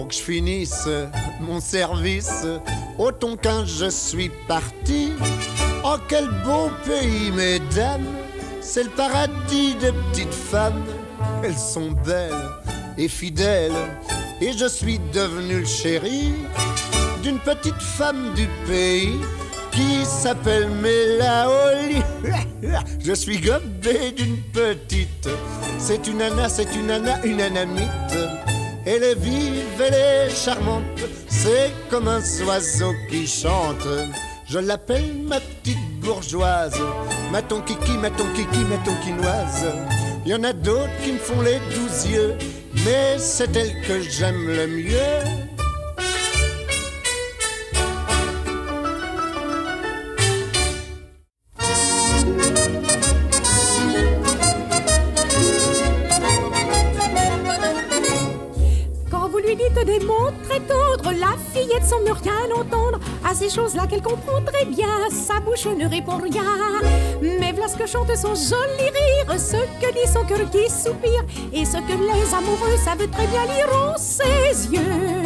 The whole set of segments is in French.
pour que je finisse mon service. Au Tonkin je suis parti. Oh quel beau pays mesdames, c'est le paradis des petites femmes. Elles sont belles et fidèles, et je suis devenu le chéri d'une petite femme du pays qui s'appelle Mélaoli. Je suis gobé d'une petite, c'est une une anamite. Elle est vive, elle est charmante, c'est comme un oiseau qui chante. Je l'appelle ma petite bourgeoise, ma tonkiki, ma tonkiki, ma tonkinoise. Il y en a d'autres qui me font les 12 yeux, mais c'est elle que j'aime le mieux. Des mots très tendres, la fillette semble rien entendre à ces choses-là qu'elle comprend très bien. Sa bouche ne répond rien, mais voilà ce que chante son joli rire, ce que dit son cœur qui soupire, et ce que les amoureux savent très bien lire en ses yeux.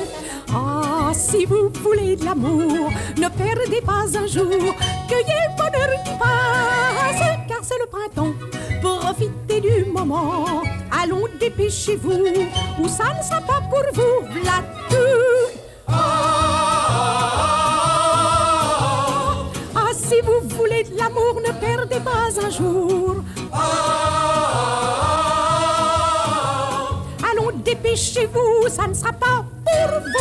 Ah, si vous voulez de l'amour, ne perdez pas un jour, cueillez le bonheur qui passe, car c'est le printemps. Profitez du moment, allons dépêchez-vous, ou ça ne sera pas pour vous, v'là tout. Ah, si vous voulez de l'amour, ne perdez pas un jour. Allons dépêchez-vous, ça ne sera pas pour vous.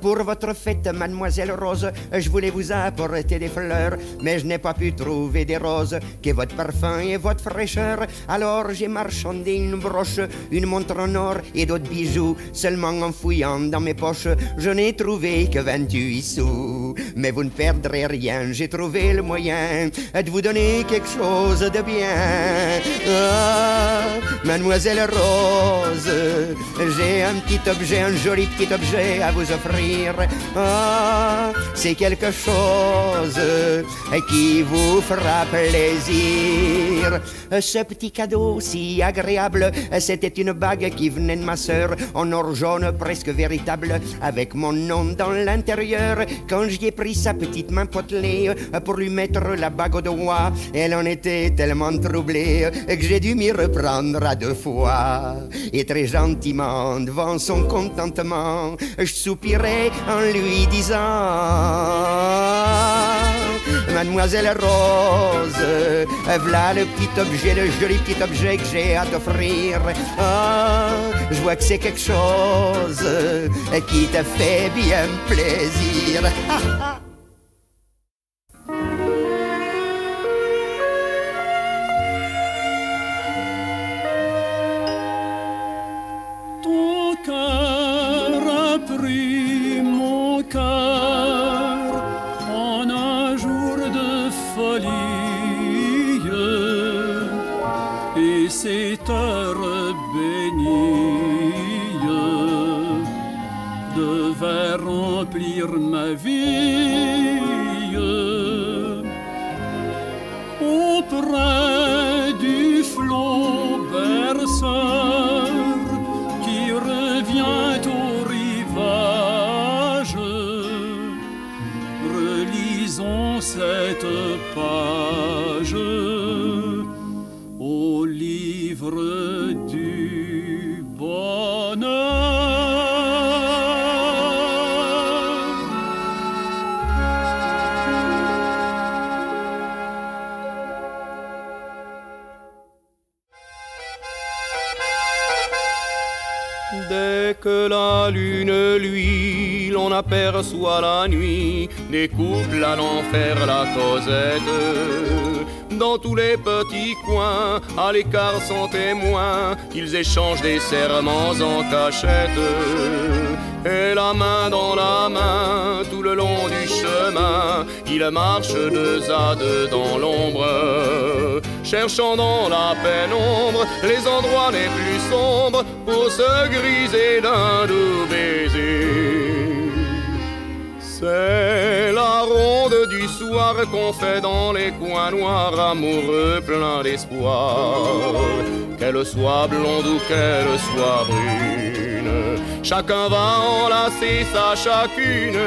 Pour votre fête, mademoiselle Rose, je voulais vous apporter des fleurs, mais je n'ai pas pu trouver des roses, qui est votre parfum et votre fraîcheur. Alors j'ai marchandé une broche, une montre en or et d'autres bijoux. Seulement en fouillant dans mes poches, je n'ai trouvé que 28 sous. Mais vous ne perdrez rien, j'ai trouvé le moyen de vous donner quelque chose de bien. Ah, mademoiselle Rose, j'ai un petit objet, un joli petit objet à vous offrir. Ah, c'est quelque chose qui vous fera plaisir. Ce petit cadeau si agréable, c'était une bague qui venait de ma sœur, en or jaune presque véritable, avec mon nom dans l'intérieur. Quand j'y ai pris sa petite main potelée pour lui mettre la bague au doigt, elle en était tellement troublée que j'ai dû m'y reprendre à 2 fois. Et très gentiment, devant son contentement, je soupirais en lui disant: Mademoiselle Rose, voilà le petit objet, le joli petit objet que j'ai à t'offrir. Ah, je vois que c'est quelque chose qui te fait bien plaisir. Ton cœur a pris mon cœur en un jour de folie, et cette heure bénie devait remplir ma vie. Auprès du flot berceur qui revient au rivage, relisons cette page au livre du bonheur. Dès que la lune luit, l'on aperçoit la nuit des couples allant faire la causette. Dans tous les petits coins, à l'écart sans témoins, ils échangent des serments en cachette. Et la main dans la main, tout le long du chemin, ils marchent 2 à 2 dans l'ombre, cherchant dans la pénombre les endroits les plus sombres pour se griser d'un doux baiser. C'est la ronde du soir qu'on fait dans les coins noirs, amoureux plein d'espoir. Qu'elle soit blonde ou qu'elle soit brune, chacun va enlacer sa chacune.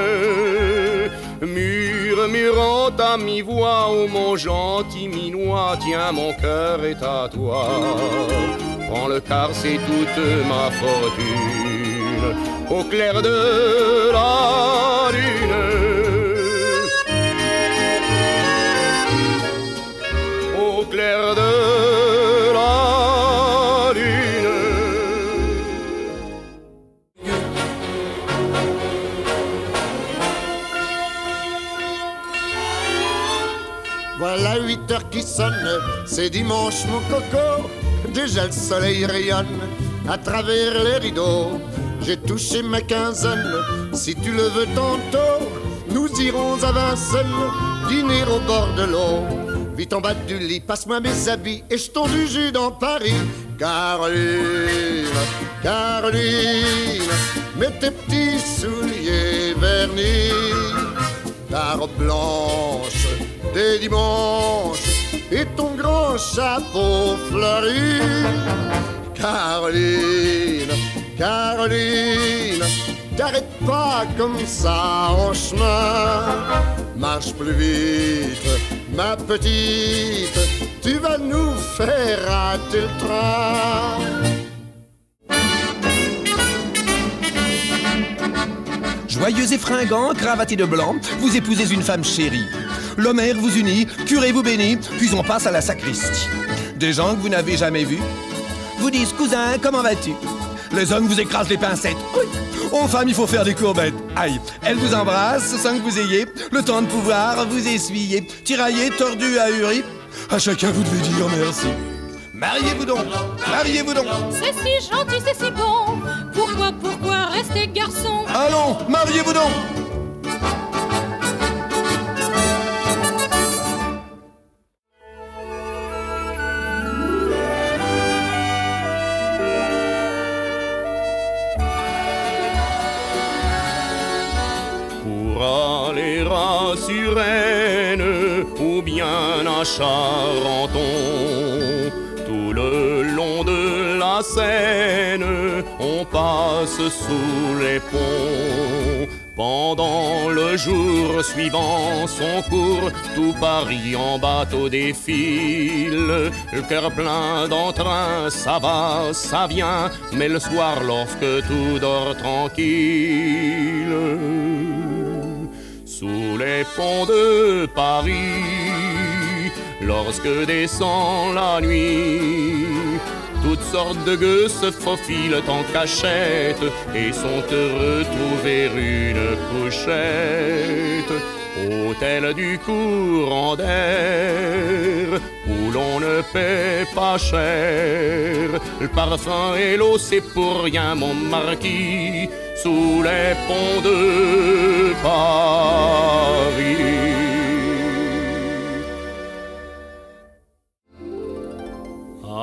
Murmurant à mi-voix, oh mon gentil minois, tiens mon cœur est à toi. Prends le quart, c'est toute ma fortune, au clair de la lune. Au clair de la lune. Voilà 8 heures qui sonnent, c'est dimanche mon coco. Déjà le soleil rayonne à travers les rideaux. J'ai touché ma quinzaine, si tu le veux tantôt, nous irons à Vincennes, dîner au bord de l'eau. Vite en bas du lit, passe-moi mes habits et jetons du jus dans Paris. Caroline, Caroline, mets tes petits souliers vernis, ta robe blanche des dimanches et ton grand chapeau fleuri. Caroline, Caroline, t'arrêtes pas comme ça en chemin. Marche plus vite, ma petite, tu vas nous faire rater le train. Joyeux et fringant, cravaté de blanc, vous épousez une femme chérie. L'Homère vous unit, curé vous bénit, puis on passe à la sacristie. Des gens que vous n'avez jamais vus vous disent « Cousin, comment vas-tu » Les hommes vous écrasent les pincettes. Oui. Aux femmes, il faut faire des courbettes. Aïe. Elles vous embrassent sans que vous ayez le temps de pouvoir vous essuyer. Tiraillé, tordu, ahuri. À chacun, vous devez dire merci. Mariez-vous donc. Mariez-vous donc. C'est si gentil, c'est si bon. Pourquoi rester garçon? Allons, mariez-vous donc. Aller à Suresnes ou bien à Charenton, tout le long de la Seine, on passe sous les ponts. Pendant le jour suivant son cours, tout Paris en bateau défile. Le cœur plein d'entrain, ça va, ça vient, mais le soir lorsque tout dort tranquille, sous les ponts de Paris, lorsque descend la nuit, toutes sortes de gueux se faufilent en cachette et sont heureux de trouver une couchette. Hôtel du courant d'air, où l'on ne paie pas cher. Le parfum et l'eau, c'est pour rien, mon marquis, sous les ponts de Paris.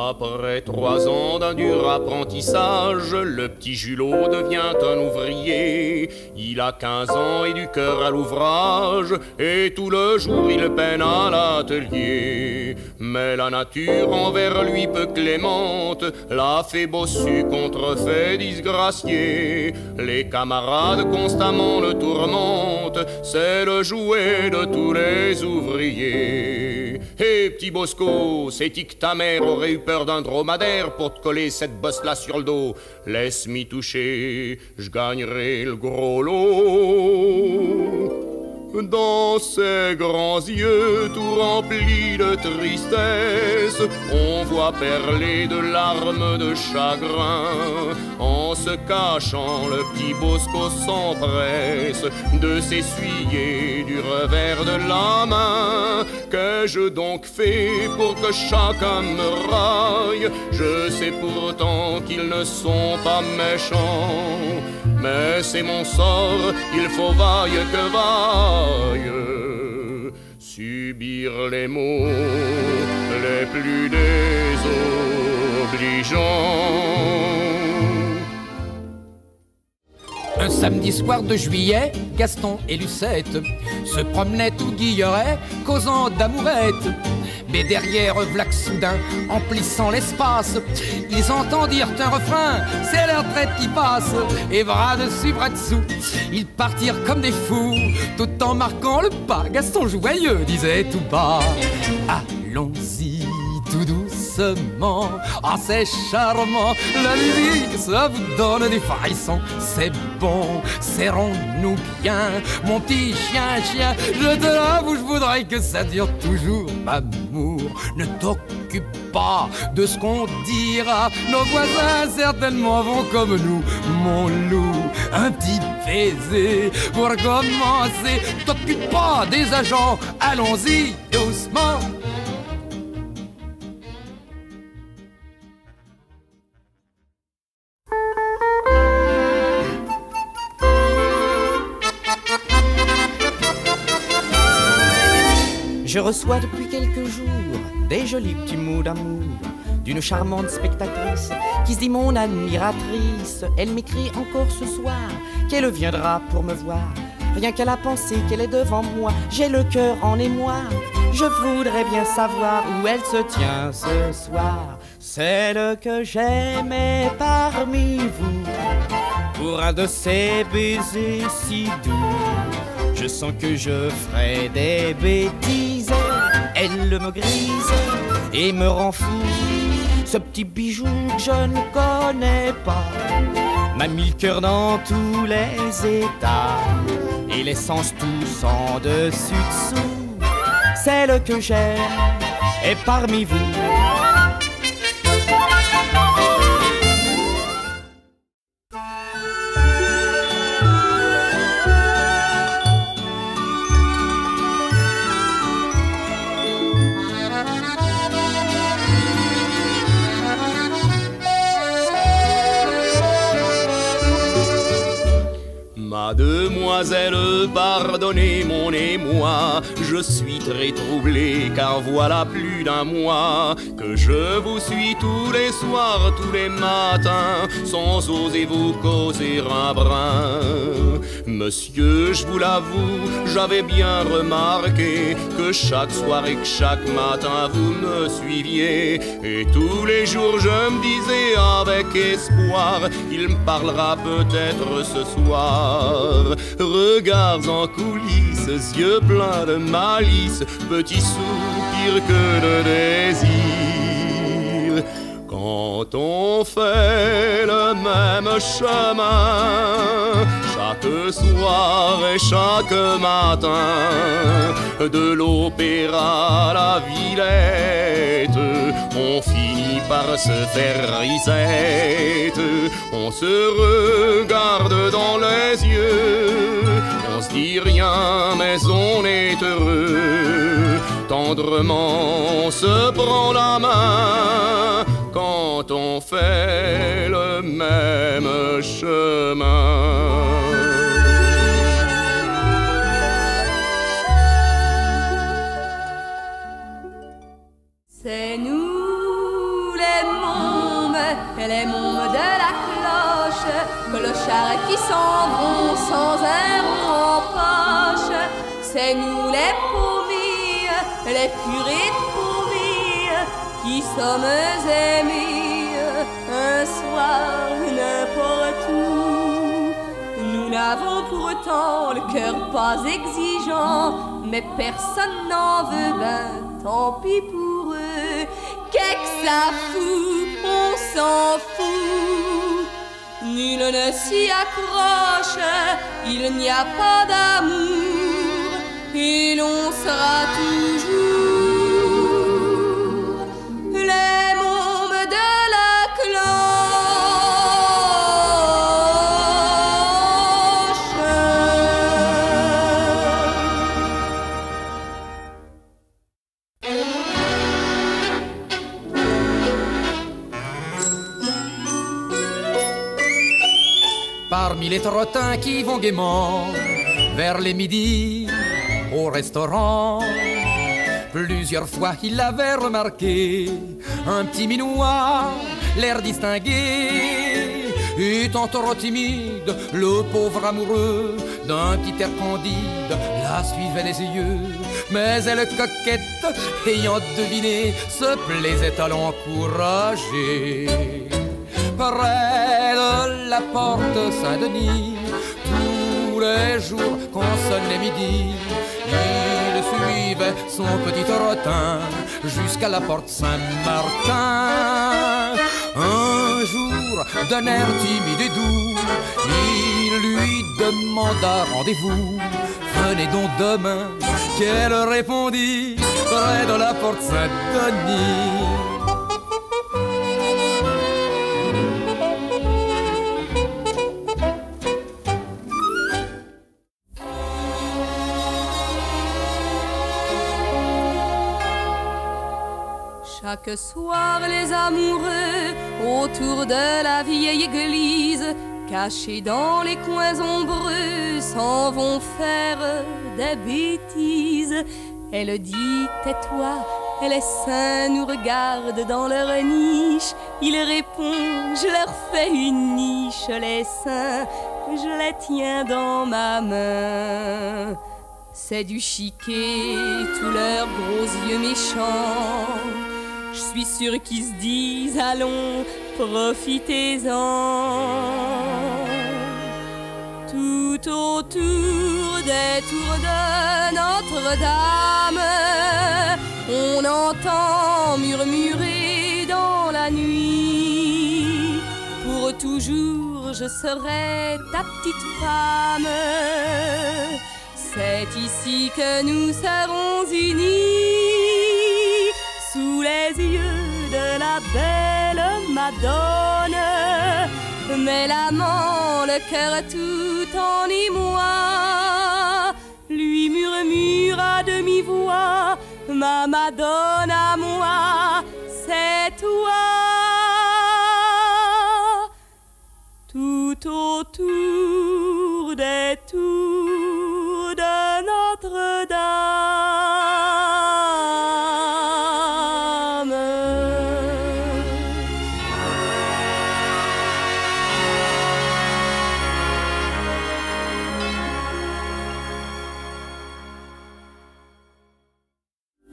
Après 3 ans d'un dur apprentissage, le petit Julot devient un ouvrier. Il a 15 ans et du cœur à l'ouvrage, et tout le jour il peine à l'atelier. Mais la nature envers lui peu clémente l'a fait bossu, contrefait disgracié. Les camarades constamment le tourmentent, c'est le jouet de tous les ouvriers. Hé petit Bosco, c'est-il que ta mère aurait eu peur d'un dromadaire pour te coller cette bosse-là sur le dos? Laisse m'y toucher, je gagnerai le gros lot. Dans ses grands yeux tout remplis de tristesse, on voit perler de larmes de chagrin. En se cachant, le petit Bosco s'empresse de s'essuyer du revers de la main. Qu'ai-je donc fait pour que chacun me raille? Je sais pourtant qu'ils ne sont pas méchants, mais c'est mon sort, il faut vaille que vaille, subir les mots les plus désobligeants. Un samedi soir de juillet, Gaston et Lucette se promenaient tout guilleraient, causant d'amourette. Mais derrière, vlac soudain, emplissant l'espace, ils entendirent un refrain, c'est leur traite qui passe. Et bras dessus, bras dessous, ils partirent comme des fous, tout en marquant le pas. Gaston joyeux disait tout bas: allons-y tout doucement, ah c'est charmant, la musique ça vous donne des frissons. C'est bon, serrons-nous bien, mon petit chien, je te l'avoue, je voudrais que ça dure toujours, m'amour. Ne t'occupe pas de ce qu'on dira, nos voisins certainement vont comme nous, mon loup. Un petit baiser pour commencer, t'occupe pas des agents, allons-y doucement. Je reçois depuis quelques jours des jolis petits mots d'amour d'une charmante spectatrice qui se dit mon admiratrice. Elle m'écrit encore ce soir qu'elle viendra pour me voir. Rien qu'à la pensée qu'elle est devant moi, j'ai le cœur en émoi. Je voudrais bien savoir où elle se tient ce soir, celle que j'aimais parmi vous. Pour un de ces baisers si doux, je sens que je ferai des bêtises. Elle me grise et me rend fou. Ce petit bijou que je ne connais pas m'a mis le cœur dans tous les états et les sens tous en dessus-dessous. Celle que j'aime est parmi vous. Mademoiselle, pardonnez mon émoi, je suis très troublé car voilà plus d'un mois que je vous suis tous les soirs, tous les matins, sans oser vous causer un brin. Monsieur, je vous l'avoue, j'avais bien remarqué que chaque soir et que chaque matin vous me suiviez. Et tous les jours je me disais avec espoir, il me parlera peut-être ce soir. Regards en coulisses, yeux pleins de malice, petits soupirs que de désir. Quand on fait le même chemin, chaque soir et chaque matin, de l'opéra à la Villette, on finit par se faire risette. On se regarde dans les yeux, on se dit rien mais on est heureux. Tendrement on se prend la main quand on fait le même chemin. C'est nous les mômes de la cloche, clochards qui s'en vont sans un rond en poche. C'est nous les paumilles, les purées de paumilles, qui sommes aimés un soir n'importe où. Nous n'avons pourtant le cœur pas exigeant, mais personne n'en veut ben, tant pis pour eux. Qu'est-ce que ça fout, on s'en fout. Nul ne s'y accroche, il n'y a pas d'amour, et l'on sera toujours les mômes de la cloche. Parmi les trottins qui vont gaiement vers les midis au restaurant, plusieurs fois il l'avait remarqué, un petit minois, l'air distingué, Étant trop timide, le pauvre amoureux d'un petit air candide la suivait des yeux. Mais elle coquette, ayant deviné, se plaisait à l'encourager. Près de la porte Saint-Denis, tous les jours qu'on sonnait midi, il suivait son petit trottin jusqu'à la porte Saint-Martin. Un jour, d'un air timide et doux, il lui demanda rendez-vous. Venez donc demain, qu'elle répondit, près de la porte Saint-Denis. Chaque soir, les amoureux, autour de la vieille église, cachés dans les coins ombreux, s'en vont faire des bêtises. Elle dit, tais-toi, les saints nous regardent dans leur niche. Il répond, je leur fais une niche, les saints, je les tiens dans ma main. C'est du chiquet, tous leurs gros yeux méchants. Je suis sûre qu'ils se disent, allons, profitez-en. Tout autour des tours de Notre-Dame, on entend murmurer dans la nuit. Pour toujours, je serai ta petite femme. C'est ici que nous serons unis, sous les yeux de la belle Madone. Mais l'amant, le cœur tout en émoi, lui murmure à demi-voix, ma Madone à moi, c'est toi. Tout autour des tours de Notre-Dame.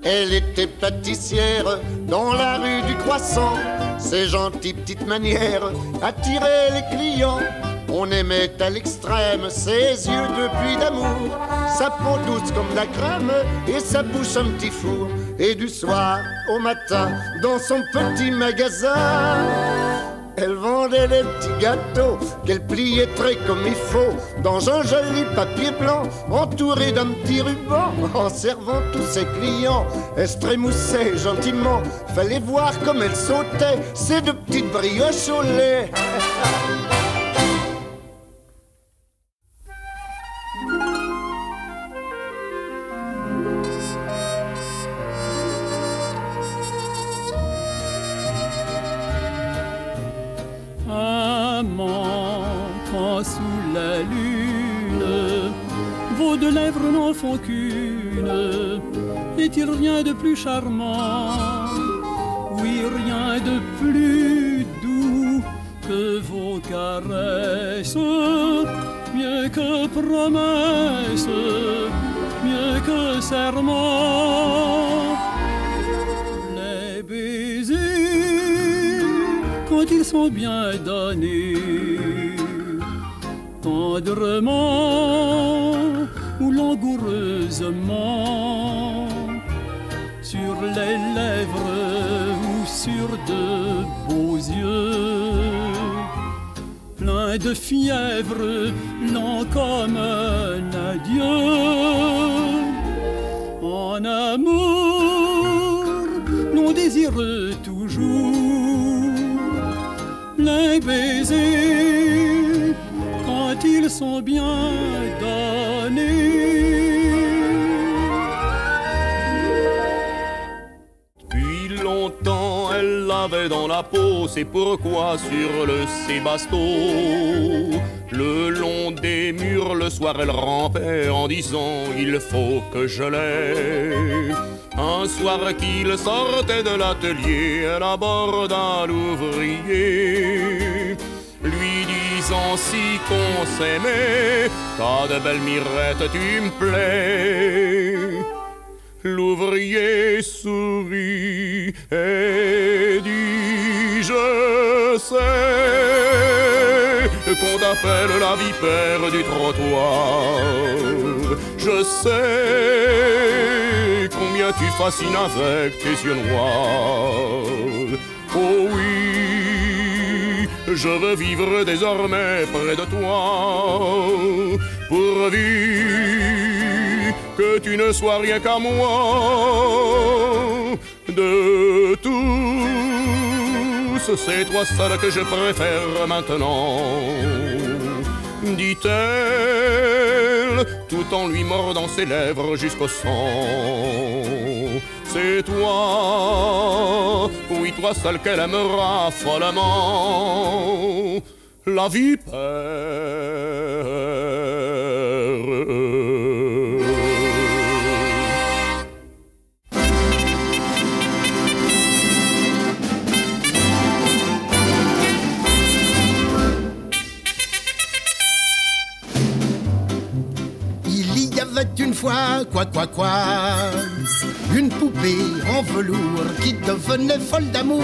Elle était pâtissière dans la rue du Croissant. Ses gentilles petites manières attiraient les clients. On aimait à l'extrême ses yeux de pluie d'amour, sa peau douce comme de la crème et sa bouche un petit four. Et du soir au matin, dans son petit magasin, elle vendait des petits gâteaux qu'elle pliait très comme il faut, dans un joli papier blanc entouré d'un petit ruban. En servant tous ses clients, elle se trémoussait gentiment. Fallait voir comme elle sautait ces deux petites brioches au lait. Quand sous la lune vos deux lèvres n'en font qu'une, est-il rien de plus charmant? Oui, rien de plus doux que vos caresses, mieux que promesses, mieux que serment. Les baisers, quand ils sont bien donnés, tendrement ou langoureusement, sur les lèvres ou sur de beaux yeux, plein de fièvre, lent comme un adieu. En amour, l'on désire toujours les baisers quand ils sont bien donnés. Depuis longtemps, elle l'avait dans la peau, c'est pourquoi sur le sébasto, le long des murs, le soir, elle rampait en disant « Il faut que je l'aie ». Un soir qu'il sortait de l'atelier, elle aborda l'ouvrier, lui dit disant si qu'on s'aimait. T'as de belles mirettes, tu me plais. L'ouvrier sourit et dit je sais qu'on t'appelle la vipère du trottoir. Je sais combien tu fascines avec tes yeux noirs. Oh oui, je veux vivre désormais près de toi, pourvu que tu ne sois rien qu'à moi. De tous, c'est toi seul que je préfère maintenant, dit-elle, tout en lui mordant ses lèvres jusqu'au sang. C'est toi, oui toi seul qu'elle aimera follement, la vipère. Une fois, quoi, une poupée en velours qui devenait folle d'amour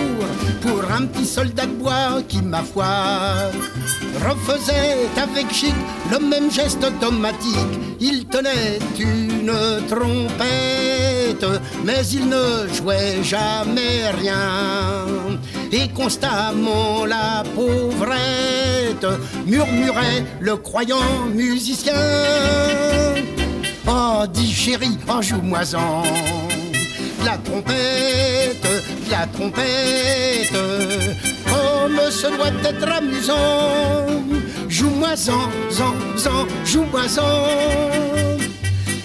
pour un petit soldat de bois qui, ma foi, refaisait avec chic le même geste automatique. Il tenait une trompette, mais il ne jouait jamais rien. Et constamment la pauvrette murmurait le croyant musicien. Oh, dis chérie, oh, joue-moi-en la trompette, comme ce doit être amusant. Joue-moi-en, joue-moi-en.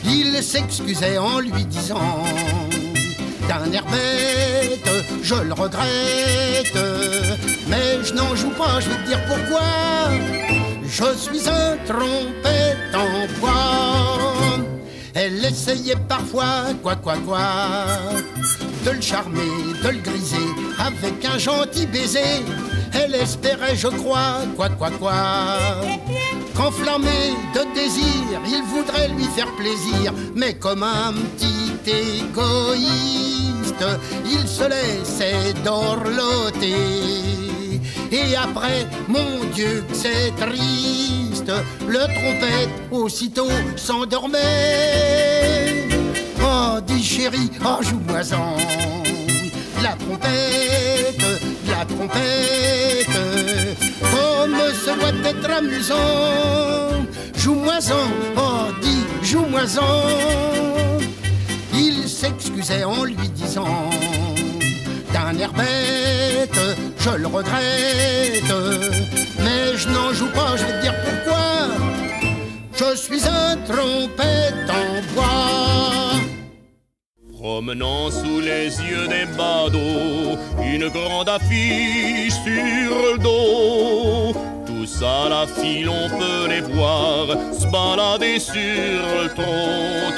Il s'excusait en lui disant d'un air bête, je le regrette, mais je n'en joue pas, je vais te dire pourquoi. Je suis un trompette en bois. Elle essayait parfois, de le charmer, de le griser avec un gentil baiser. Elle espérait, je crois, qu'enflammé de désir, il voudrait lui faire plaisir. Mais comme un petit égoïste, il se laissait dorloter. Et après, mon Dieu, que c'est triste, le trompette aussitôt s'endormait. Oh, dis chérie, oh, joue-moi-en la trompette, comme ce doit être amusant. Joue-moi-en, oh, dis, joue-moi-en. Il s'excusait en lui disant d'un air bête, je le regrette, mais je n'en joue pas, je vais te dire pourquoi. Je suis un trompette en bois. Promenant sous les yeux des badauds une grande affiche sur le dos. Tous à la file on peut les voir se balader sur le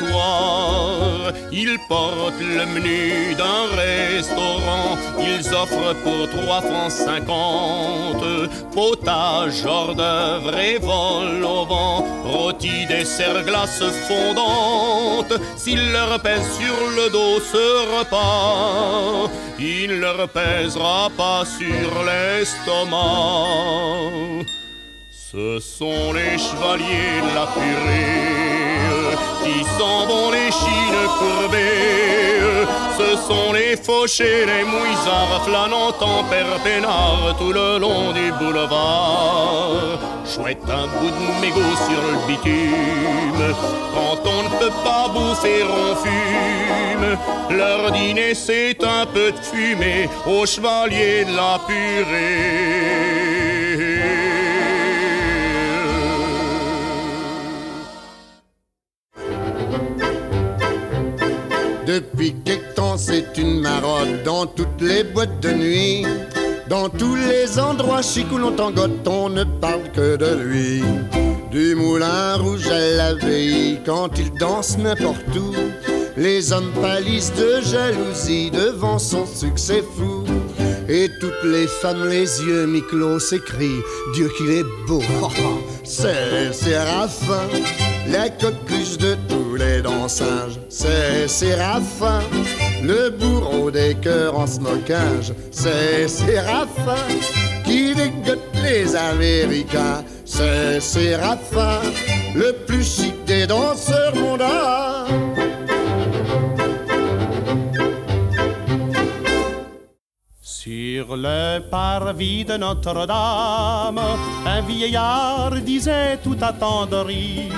trottoir. Ils portent le menu d'un restaurant, ils offrent pour 3,50 francs potage, hors d'œuvre et vol au vent, rôti, dessert, glace fondante. S'il leur pèse sur le dos ce repas, il ne leur pèsera pas sur l'estomac. Ce sont les chevaliers de la purée qui s'en vont les chines courbées. Ce sont les fauchés, les mouisards flânant en perpénard tout le long du boulevard. Chouette un bout de mégot sur le bitume, quand on ne peut pas bouffer on fume. Leur dîner c'est un peu de fumée aux chevaliers de la purée. Depuis quelque temps c'est une marode dans toutes les boîtes de nuit. Dans tous les endroits chic où l'on tangote, on ne parle que de lui. Du moulin rouge à la veille, quand il danse n'importe où, les hommes pâlissent de jalousie devant son succès fou. Et toutes les femmes les yeux mi-clos s'écrient Dieu qu'il est beau. C'est Séraphin, la coqueluche de tous les dansages. C'est Séraphin, le bourreau des cœurs en smocage. C'est Séraphin qui dégote les Américains. C'est Séraphin, le plus chic des danseurs mondains. Sur le parvis de Notre-Dame, un vieillard disait tout attendri: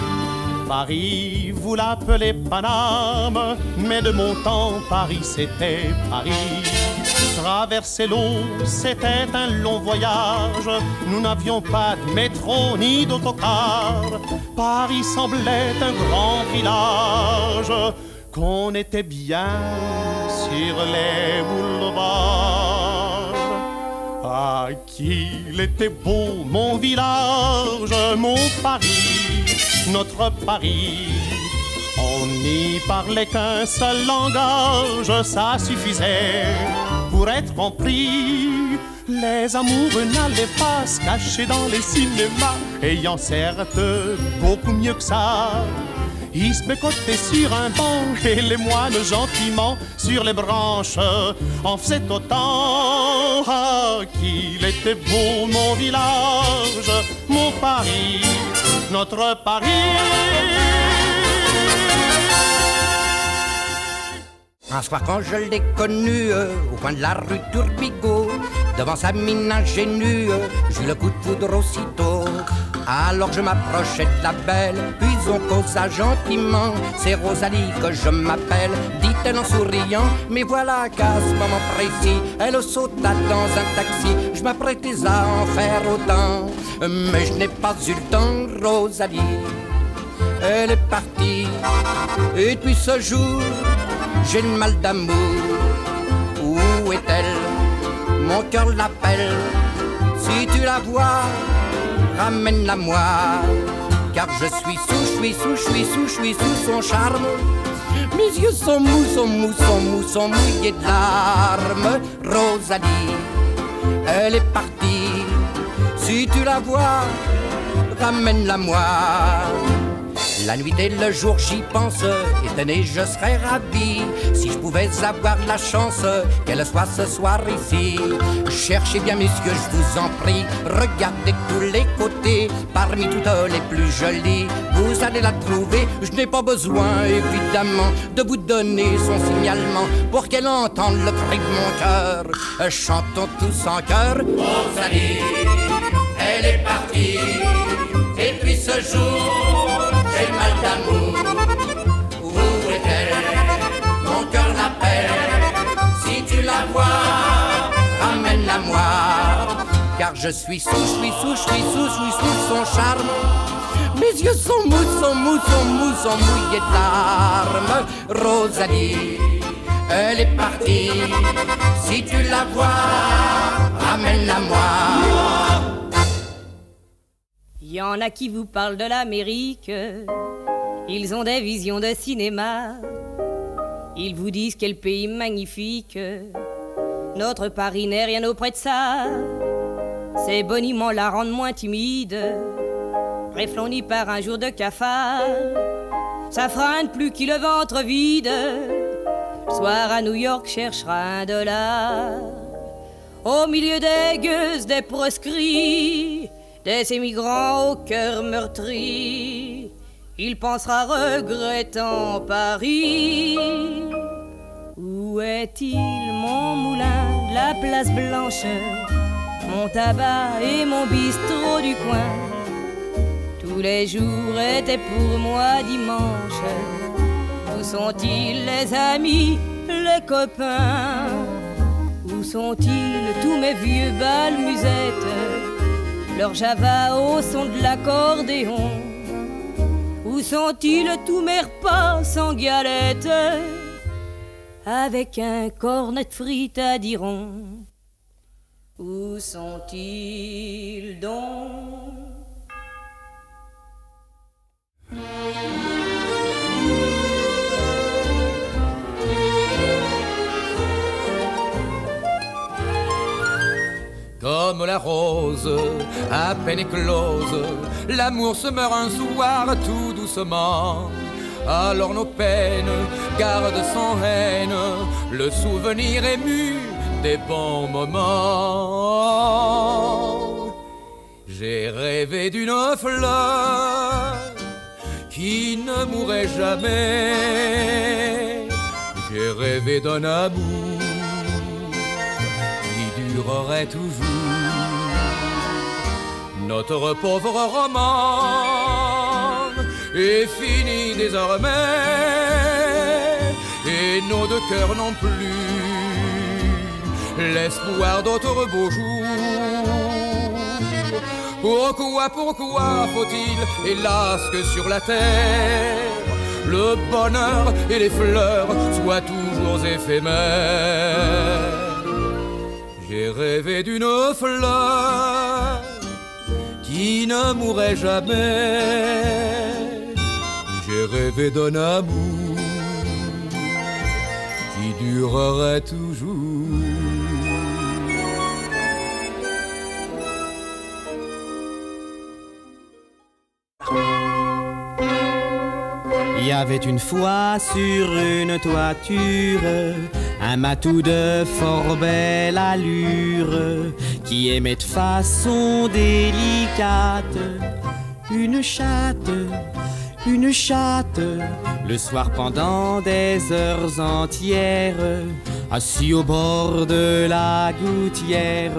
Paris, vous l'appelez Paname, mais de mon temps, Paris, c'était Paris. Traverser l'eau, c'était un long voyage. Nous n'avions pas de métro ni d'autocar. Paris semblait un grand village, qu'on était bien sur les boulevards. Ah, qu'il était beau mon village, mon Paris, notre Paris. On n'y parlait qu'un seul langage, ça suffisait pour être compris. Les amoureux n'allaient pas se cacher dans les cinémas, ayant certes beaucoup mieux que ça. Ils se bécotaient sur un banc et les moines gentiment sur les branches en faisaient autant. Ah, qu'il était beau mon village, mon Paris, notre Paris. Un soir quand je l'ai connu, au coin de la rue Turbigo, devant sa mine ingénue, j'eus le coup de foudre aussitôt. Alors je m'approchai de la belle, puis on causa gentiment. C'est Rosalie que je m'appelle, dit-elle en souriant. Mais voilà qu'à ce moment précis, elle sauta dans un taxi. Je m'apprêtais à en faire autant, mais je n'ai pas eu le temps. Rosalie, elle est partie, et depuis ce jour, j'ai le mal d'amour. Où est-elle? Mon cœur l'appelle. Si tu la vois, ramène-la moi. Car je suis sous son charme. Mes yeux sont mous, sont mouillés de larmes. Rosalie, elle est partie. Si tu la vois, ramène-la moi. La nuit et le jour j'y pense, étonné je serais ravi si je pouvais avoir la chance qu'elle soit ce soir ici. Cherchez bien messieurs, je vous en prie, regardez tous les côtés, parmi toutes les plus jolies, vous allez la trouver. Je n'ai pas besoin évidemment de vous donner son signalement pour qu'elle entende le cri de mon cœur. Chantons tous en chœur. Rosalie, elle est partie, et puis ce jour j'ai le mal d'amour. Où est-elle? Mon cœur l'appelle. Si tu la vois, ramène-la moi. Car je suis sous son charme. Mes yeux sont mouillés de larmes. Rosalie, elle est partie. Si tu la vois, ramène-la moi. Il y en a qui vous parlent de l'Amérique, ils ont des visions de cinéma. Ils vous disent quel pays magnifique, notre Paris n'est rien auprès de ça. Ces boniments la rendent moins timide, réfléchis par un jour de cafard. Ça freine plus qu'il le ventre vide, le soir à New York cherchera un dollar. Au milieu des gueuses, des proscrits, des émigrants au cœur meurtri, il pensera regrettant Paris. Où est-il mon moulin de la place Blanche, mon tabac et mon bistrot du coin? Tous les jours étaient pour moi dimanche. Où sont-ils les amis, les copains? Où sont-ils tous mes vieux bals-musettes, leur java au son de l'accordéon? Où sont-ils tous mes repas sans galette, avec un cornet de frites à Diron? Où sont-ils donc? rose, à peine éclose, l'amour se meurt un soir tout doucement. Alors nos peines gardent sans haine le souvenir ému des bons moments. J'ai rêvé d'une fleur qui ne mourrait jamais. J'ai rêvé d'un amour qui durerait toujours. Notre pauvre roman est fini désormais, et nos deux cœurs n'ont plus l'espoir d'autres beaux jours. Pourquoi faut-il, hélas, que sur la terre le bonheur et les fleurs soient toujours éphémères? J'ai rêvé d'une fleur qui ne mourrait jamais. J'ai rêvé d'un amour qui durerait toujours. Il y avait une fois sur une toiture un matou de fort belle allure qui aimait de façon délicate une chatte, le soir pendant des heures entières, assis au bord de la gouttière,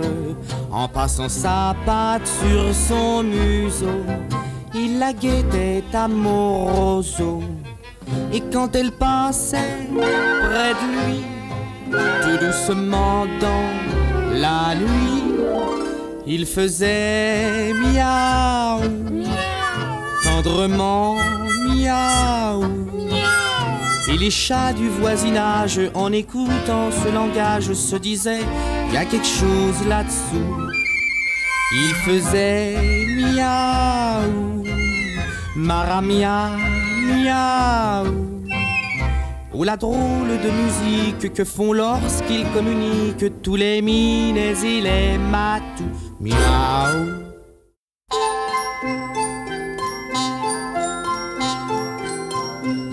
en passant sa patte sur son museau, il la guettait amoroso. Et quand elle passait près de lui, tout doucement dans la nuit, il faisait miaou, tendrement miaou. Et les chats du voisinage, en écoutant ce langage, se disaient: il y a quelque chose là-dessous. Il faisait miaou, maramia, miaou. Oh, la drôle de musique que font lorsqu'ils communiquent tous les minets et les matous. Miaou.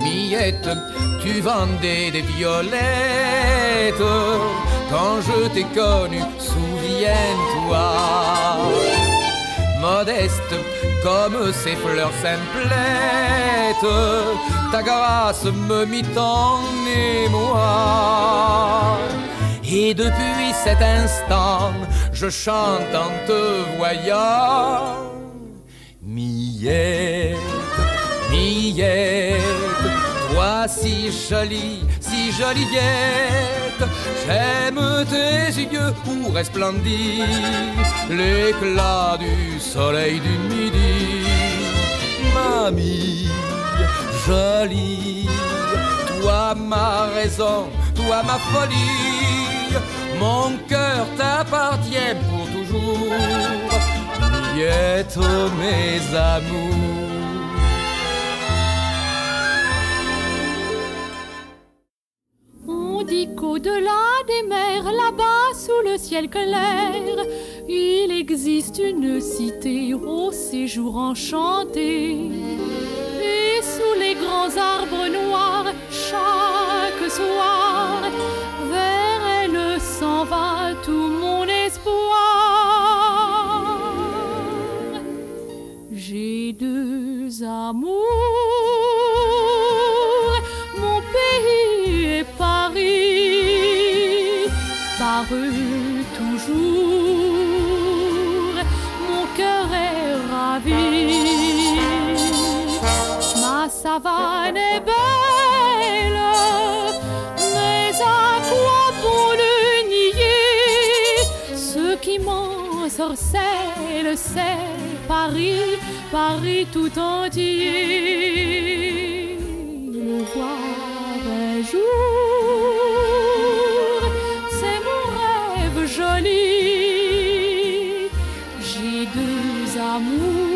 Miette, tu vendais des violettes quand je t'ai connu, souviens-toi. Modeste comme ces fleurs simplettes, ta grâce me mit en émoi. Et depuis cet instant, je chante en te voyant. Miette, Miette, toi si jolie, si joliette, j'aime tes yeux où resplendit l'éclat du soleil du midi. Mamie, jolie, toi ma raison, toi ma folie, mon cœur t'appartient pour toujours. Miette, mes amours. On dit qu'au-delà des mers, là-bas sous le ciel clair, il existe une cité au séjour enchanté. Et sous les grands arbres noirs, chaque soir, vers elle s'en va tout mon espoir. J'ai deux amours, mon pays et Paris, par eux toujours, mon cœur est ravi. Ma savane est belle, mais à quoi bon le nier? Ce qui m'ensorcelle, c'est Paris, Paris tout entier. Le voir un jour, c'est mon rêve joli. J'ai deux amours,